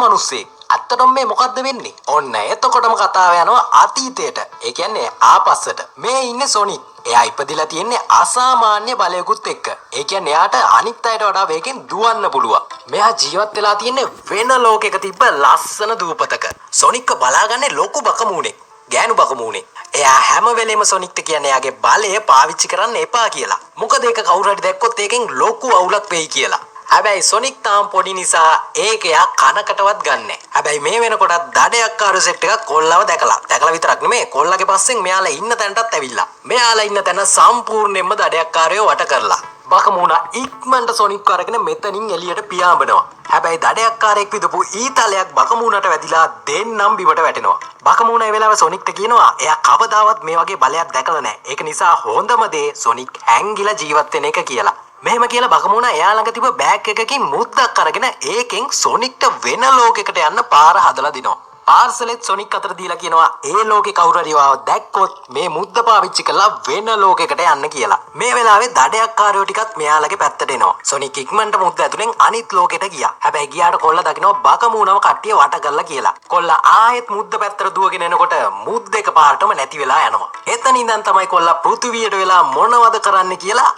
මිනිස්සේ අත්තටම මේ මොකද්ද වෙන්නේ? ඔන්න එතකොටම කතාව යනවා අතීතයට. ඒ කියන්නේ ආපස්සට. මේ ඉන්නේ සොනික්. එයා ඉපදිලා තියෙන්නේ අසාමාන්‍ය බලයකුත් එක්ක. ඒ කියන්නේ එයාට අනිත් අයට වඩා වේගෙන් දුවන්න පුළුවන්. මෙයා ජීවත් වෙලා තියෙන්නේ වෙන ලෝකයක තිබ්බ ලස්සන දූපතක. සොනික්ව බලාගන්නේ ලොකු බකමූණෙක්. ගෑනු බකමූණෙක්. එයා හැම වෙලෙම සොනික්ට කියන්නේ එයාගේ බලය පාවිච්චි කරන්න එපා කියලා. මොකද ඒක කවුරු හරි දැක්කොත් ඒකෙන් ලොකු අවුලක් වෙයි කියලා. හැබැයි සොනික් තාම පොඩි නිසා ඒක එයා කනකටවත් ගන්නෑ. හැබැයි මේ වෙනකොටත් දඩයක්කාර සෙට් එකක් කොල්ලව දැකලා විතරක් නෙමෙයි කොල්ලගේ පස්සෙන් මෙයාලා ඉන්න තැනටත් ඇවිල්ලා. මෙයාලා ඉන්න තැන සම්පූර්ණයෙන්ම දඩයක්කාරයෝ වට කරලා. බකමූණා ඉක්මනට සොනික් අරගෙන මෙතනින් එළියට පියාඹනවා. හැබැයි දඩයක්කාරයෙක් විදපු ඊතලයක් බකමූණට වැදිලා දෙන්නම් බිමට වැටෙනවා. බකමූණා ඒ වෙලාවේ සොනික්ට කියනවා එයා කවදාවත් මේ වගේ බලයක් දැකලා නැහැ. ඒක නිසා හොඳම දේ සොනික් හැංගිලා ජීවත් වෙන එක කියලා. මෙහෙම කියලා බකමූණා එයා ළඟ තිබ්බ බෑග් එකකින් මුද්දක් අරගෙන ඒකෙන් සොනික්ට වෙන ලෝකයකට යන්න පාර හදලා දිනවා. පාර්සලෙත් සොනික් අතට දීලා කියනවා ඒ ලෝකේ කවුරු හරි ආව දැක්කොත් මේ මුද්ද පාවිච්චි කරලා වෙන ලෝකයකට යන්න කියලා. මේ වෙලාවේ දඩයක්කාරයෝ ටිකත් මෙයාලගේ පැත්තට එනවා. සොනික් ඉක්මනට මුද්ද ඇතුලෙන් අනිත් ලෝකෙට ගියා. හැබැයි ගියාට කොල්ල දකිනවා බකමූණව කට්ටිය වට කරලා කියලා. කොල්ල ආයෙත් මුද්ද පැත්තට දුවගෙන එනකොට මුද්ද එක පාරටම නැති වෙලා යනවා. එතන ඉඳන් තමයි කොල්ල පෘථිවියට වෙලා මොනවද කරන්න කියලා